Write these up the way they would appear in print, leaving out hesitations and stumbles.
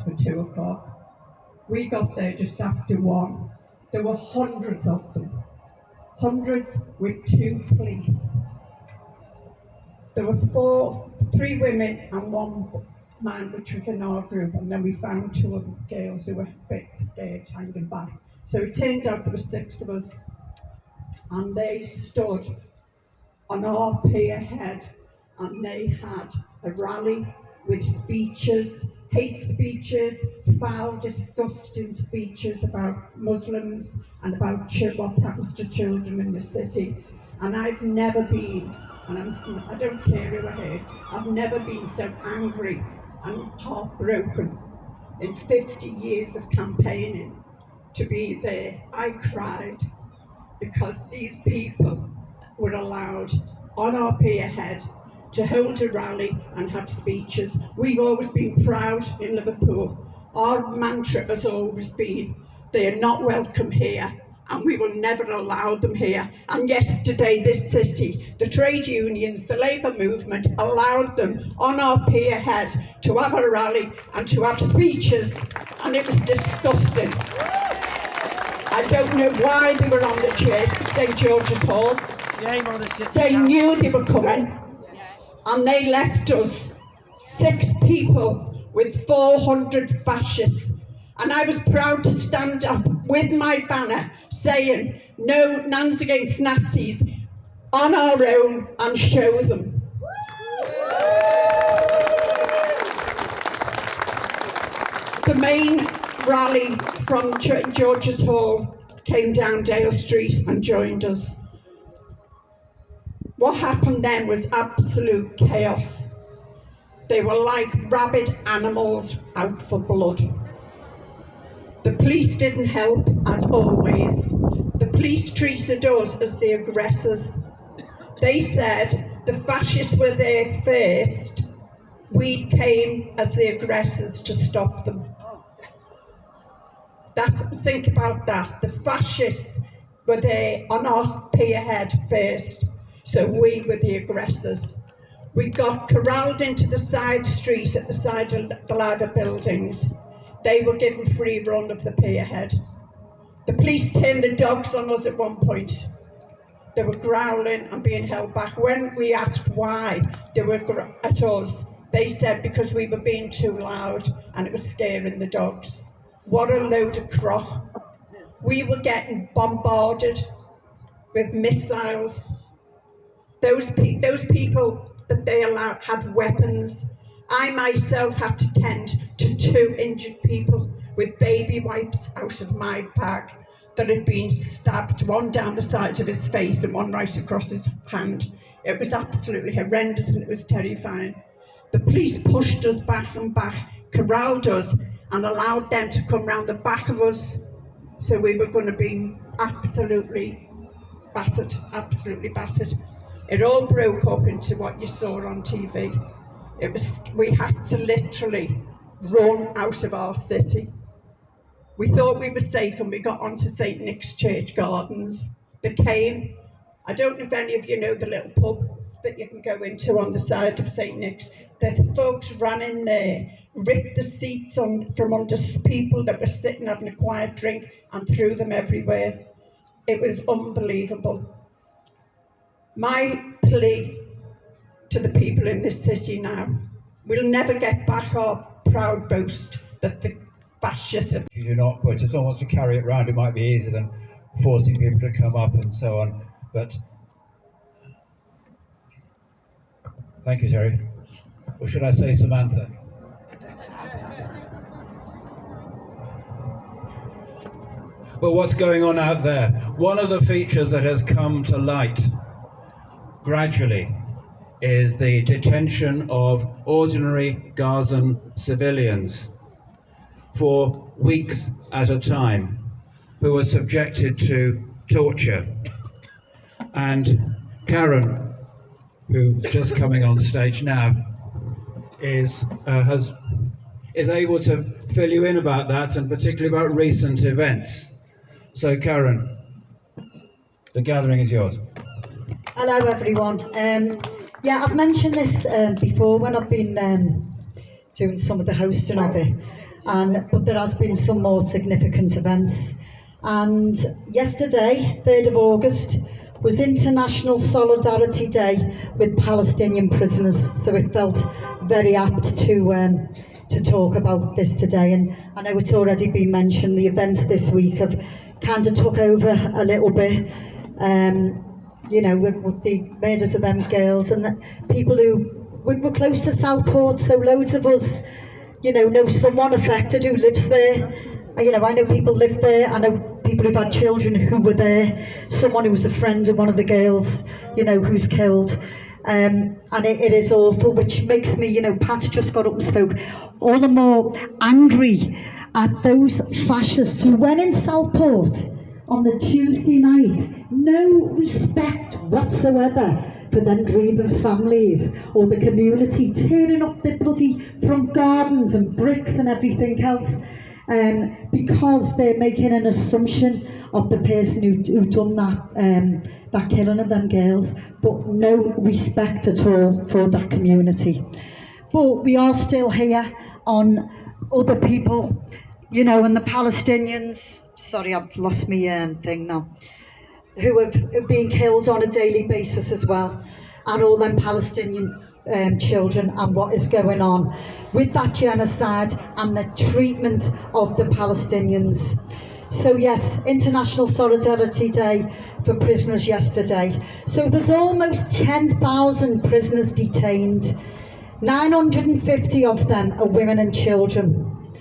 for 2 o'clock. We got there just after 1. There were hundreds of them. Hundreds with 2 police. There were 3 women and 1 man, which was in our group, and then we found 2 other girls who were a bit scared, hanging back. So it turned out there were 6 of us, and they stood on our pier head, and they had a rally with speeches, hate speeches, foul, disgusting speeches about Muslims and about what happens to children in the city. And I've never been, and I don't care who I hurt, I've never been so angry and heartbroken in 50 years of campaigning to be there. I cried because these people were allowed on our pier head to hold a rally and have speeches. We've always been proud in Liverpool. Our mantra has always been, they are not welcome here, and we will never allow them here. And yesterday, this city, the trade unions, the labour movement, allowed them on our pier head to have a rally and to have speeches, and it was disgusting. I don't know why they were on the church, St George's Hall. They knew they were coming. And they left us 6 people with 400 fascists. And I was proud to stand up with my banner saying, no Nans against Nazis, on our own, and show them. The main rally from George's Hall came down Dale Street and joined us. What happened then was absolute chaos. They were like rabid animals out for blood. The police didn't help, as always. The police treated us as the aggressors. They said the fascists were there first. We came as the aggressors to stop them. Think about that. The fascists were there on our pier head first. So we were the aggressors. We got corralled into the side street at the side of the Liver buildings. They were given free run of the pier head. The police turned the dogs on us at one point. They were growling and being held back. When we asked why they were at us, they said because we were being too loud and it was scaring the dogs. What a load of crock. We were getting bombarded with missiles. Those people that they allowed had weapons. I myself had to tend to 2 injured people with baby wipes out of my bag that had been stabbed, one down the side of his face and one right across his hand. It was absolutely horrendous and it was terrifying. The police pushed us back and back, corralled us and allowed them to come round the back of us. So we were going to be absolutely battered, absolutely battered. It all broke up into what you saw on TV. We had to literally run out of our city. We thought we were safe and we got onto St Nick's Church Gardens. They came. I don't know if any of you know the little pub that you can go into on the side of St Nick's. The folks ran in there, ripped the seats from under people that were sitting having a quiet drink and threw them everywhere. It was unbelievable. My plea to the people in this city now, we'll never get back our proud boast that the fascists have. You do not put, if someone wants to carry it around, it might be easier than forcing people to come up and so on. But thank you, Terry. Or should I say Samantha? Well, what's going on out there? One of the features that has come to light gradually is the detention of ordinary Gazan civilians for weeks at a time who were subjected to torture. And Karen, who's just coming on stage now, is able to fill you in about that and particularly about recent events. So Karen, the gathering is yours. Hello everyone. Yeah, I've mentioned this before when I've been doing some of the hosting of it. but there has been some more significant events. And yesterday, 3rd of August, was International Solidarity Day with Palestinian prisoners, so it felt very apt to talk about this today. And I know it's already been mentioned, the events this week have kind of took over a little bit, you know, with the murders of them girls and the people who were close to Southport, so loads of us, you know someone affected who lives there. You know, I know people live there, I know people who've had children who were there, someone who was a friend of one of the girls, you know, who's killed. And it is awful, which makes me, you know, Pat just got up and spoke, all the more angry at those fascists who went in Southport on the Tuesday night, no respect whatsoever for them grieving families or the community, tearing up their bloody front gardens and bricks and everything else. Because they're making an assumption of the person who done that killing of them girls, but no respect at all for that community. But we are still here on other people, you know, and the Palestinians, sorry I've lost my thing now, who have been killed on a daily basis as well, and all them Palestinian children and what is going on with that genocide and the treatment of the Palestinians. So yes, International Solidarity Day for prisoners yesterday. So there's almost 10,000 prisoners detained. 950 of them are women and children.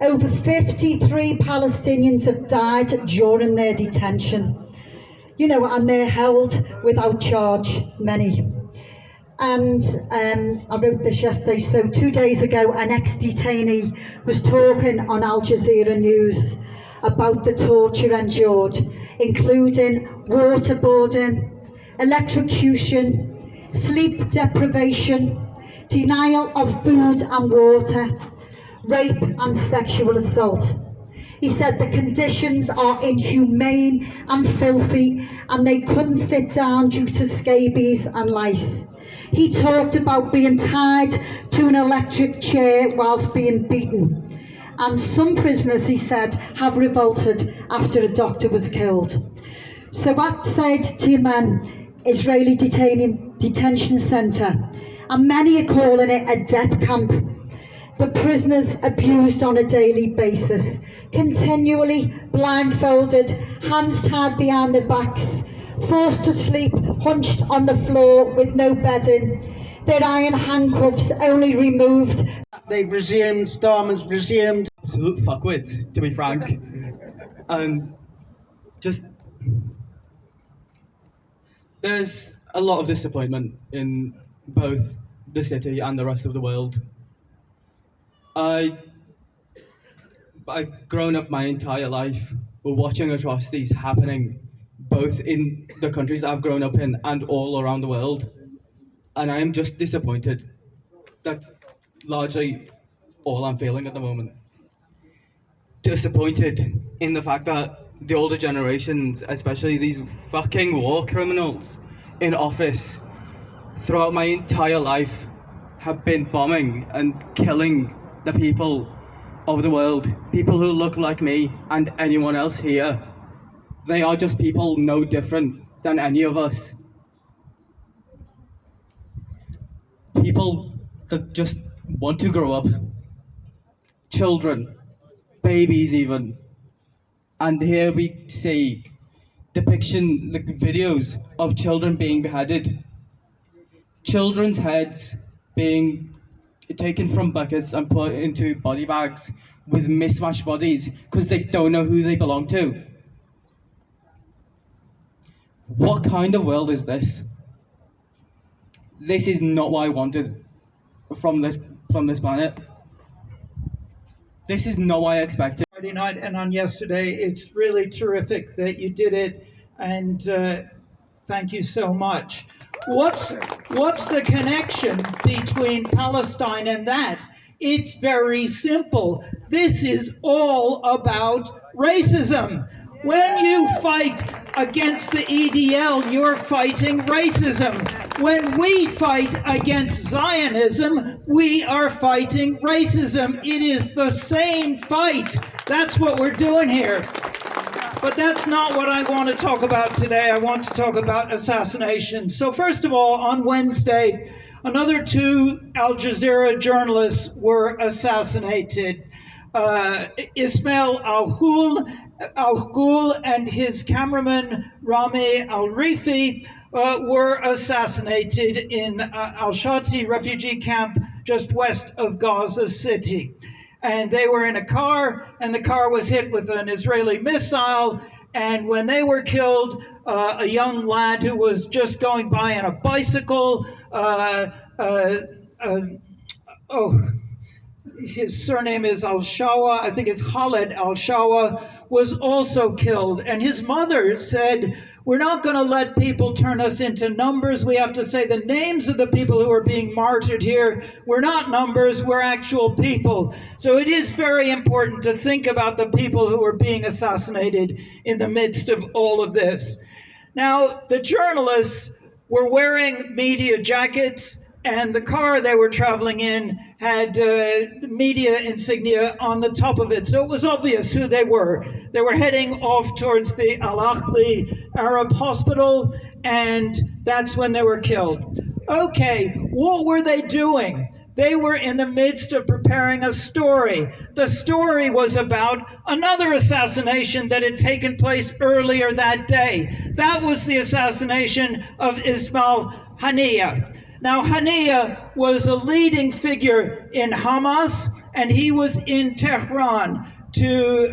Over 53 Palestinians have died during their detention. You know, and they're held without charge, many. And I wrote this yesterday, so 2 days ago an ex-detainee was talking on Al Jazeera News about the torture endured, including waterboarding, electrocution, sleep deprivation, denial of food and water, rape and sexual assault. He said the conditions are inhumane and filthy and they couldn't sit down due to scabies and lice. He talked about being tied to an electric chair whilst being beaten. And some prisoners, he said, have revolted after a doctor was killed. So at Said Timan Israeli Detention Centre, and many are calling it a death camp. The prisoners abused on a daily basis, continually blindfolded, hands tied behind their backs, forced to sleep hunched on the floor with no bedding, their iron handcuffs only removed. They've resumed, Storm has resumed. Absolute fuckwits, to be frank. And just, there's a lot of disappointment in both the city and the rest of the world. I've grown up my entire life watching atrocities happening both in the countries I've grown up in and all around the world. And I am just disappointed. That's largely all I'm feeling at the moment. Disappointed in the fact that the older generations, especially these fucking war criminals in office throughout my entire life, have been bombing and killing the people of the world, people who look like me and anyone else here. They are just people no different than any of us. People that just want to grow up. Children, babies even. And here we see depiction, like videos of children being beheaded. Children's heads being taken from buckets and put into body bags with mismatched bodies because they don't know who they belong to. What kind of world is this? This is not what I wanted from this planet. This is not what I expected. Friday night and on yesterday. It's really terrific that you did it, and thank you so much. What's the connection between Palestine and that? It's very simple. This is all about racism. When you fight against the EDL, you're fighting racism. When we fight against Zionism, we are fighting racism. It is the same fight. That's what we're doing here. But that's not what I want to talk about today. I want to talk about assassination. So first of all, on Wednesday, another 2 Al Jazeera journalists were assassinated. Ismail Al-Ghul and his cameraman Rami Al-Rifi were assassinated in Al-Shati refugee camp just west of Gaza City. And they were in a car, and the car was hit with an Israeli missile. And when they were killed, a young lad who was just going by on a bicycle, his surname is Al-Shawa, I think it's Khaled Al-Shawa, was also killed. And his mother said, we're not going to let people turn us into numbers. We have to say the names of the people who are being martyred here. We're not numbers, we're actual people. So it is very important to think about the people who are being assassinated in the midst of all of this. Now, the journalists were wearing media jackets, and the car they were traveling in had media insignia on the top of it. So it was obvious who they were. They were heading off towards the Al-Ahli Arab Hospital, and that's when they were killed. Okay, what were they doing? They were in the midst of preparing a story. The story was about another assassination that had taken place earlier that day. That was the assassination of Ismail Haniyeh. Now, Haniyeh was a leading figure in Hamas, and he was in Tehran to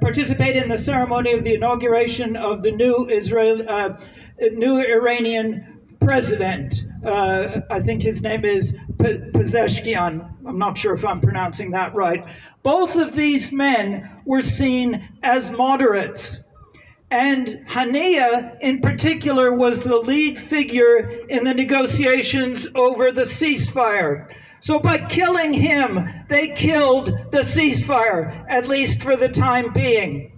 participate in the ceremony of the inauguration of the new Iranian president. I think his name is Pezeshkian. I'm not sure if I'm pronouncing that right. Both of these men were seen as moderates. And Haniyeh, in particular, was the lead figure in the negotiations over the ceasefire. So by killing him, they killed the ceasefire, at least for the time being.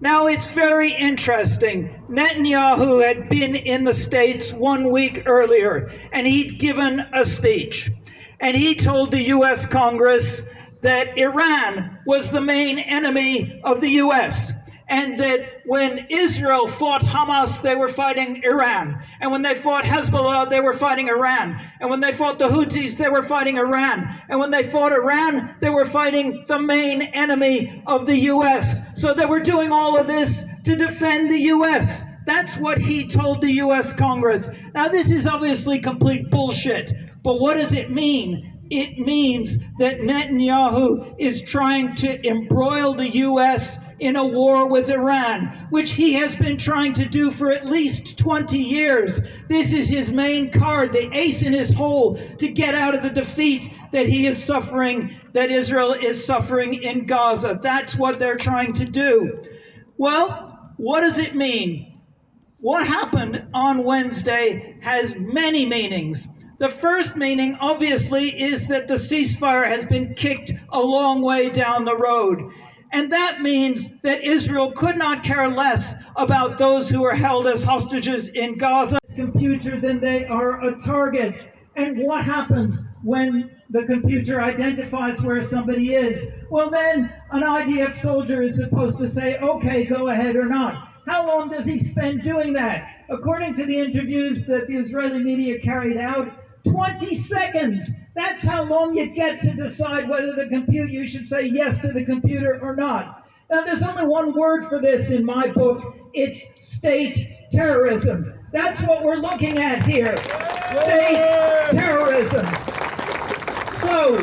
Now, it's very interesting. Netanyahu had been in the States 1 week earlier, and he'd given a speech. And he told the U.S. Congress that Iran was the main enemy of the U.S., and that when Israel fought Hamas, they were fighting Iran. And when they fought Hezbollah, they were fighting Iran. And when they fought the Houthis, they were fighting Iran. And when they fought Iran, they were fighting the main enemy of the U.S. So they were doing all of this to defend the U.S. That's what he told the U.S. Congress. Now, this is obviously complete bullshit. But what does it mean? It means that Netanyahu is trying to embroil the U.S. in a war with Iran, which he has been trying to do for at least 20 years. This is his main card, the ace in his hole to get out of the defeat that he is suffering, that Israel is suffering in Gaza. That's what they're trying to do. Well, what does it mean? What happened on Wednesday has many meanings. The first meaning, obviously, is that the ceasefire has been kicked a long way down the road. And that means that Israel could not care less about those who are held as hostages in Gaza. Computer, then they are a target. And what happens when the computer identifies where somebody is? Well, then an IDF soldier is supposed to say, okay, go ahead or not. How long does he spend doing that? According to the interviews that the Israeli media carried out, 20 seconds. That's how long you get to decide whether you should say yes to the computer or not. Now, there's only one word for this in my book. It's state terrorism. That's what we're looking at here. State terrorism. So,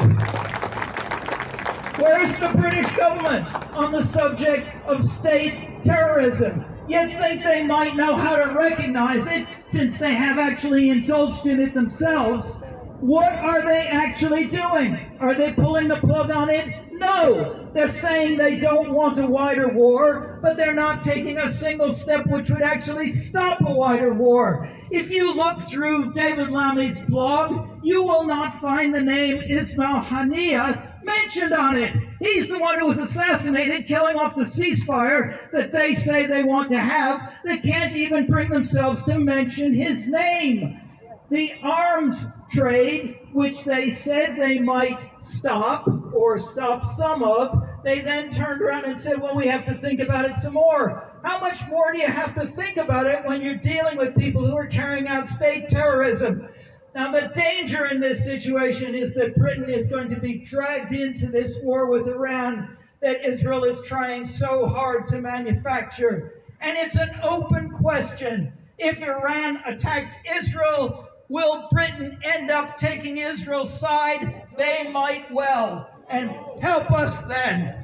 where's the British government on the subject of state terrorism? You'd think they might know how to recognize it, since they have actually indulged in it themselves. What are they actually doing? Are they pulling the plug on it? No. They're saying they don't want a wider war, but they're not taking a single step which would actually stop a wider war. If you look through David Lammy's blog, you will not find the name Ismail Haniyeh mentioned on it. He's the one who was assassinated, killing off the ceasefire that they say they want to have. They can't even bring themselves to mention his name. The arms trade, which they said they might stop, or stop some of, they then turned around and said, well, we have to think about it some more. How much more do you have to think about it when you're dealing with people who are carrying out state terrorism? Now, the danger in this situation is that Britain is going to be dragged into this war with Iran that Israel is trying so hard to manufacture. And it's an open question. If Iran attacks Israel, will Britain end up taking Israel's side? They might well. And help us then.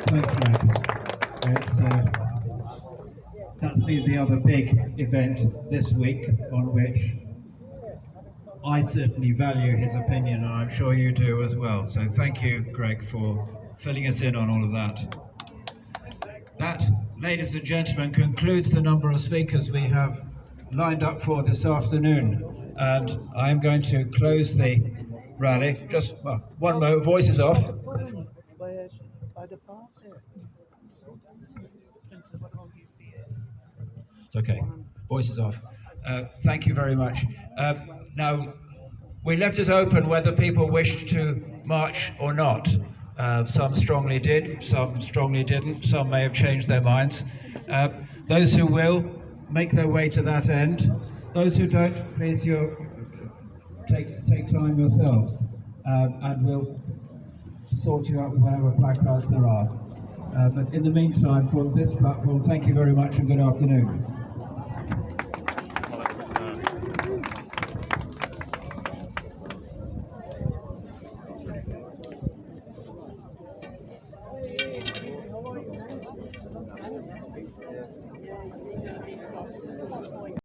Thanks, Greg. That's been the other big event this week on which I certainly value his opinion, and I'm sure you do as well. So thank you, Greg, for filling us in on all of that. That, ladies and gentlemen, concludes the number of speakers we have lined up for this afternoon. And I'm going to close the rally. Just one moment, voices off. It's okay, voices off. Thank you very much. Now, we left it open whether people wished to march or not. Some strongly did, some strongly didn't, some may have changed their minds. Those who will, make their way to that end. Those who don't, please take time yourselves, and we'll sort you out with whatever placards there are. But in the meantime, from this platform, thank you very much and good afternoon.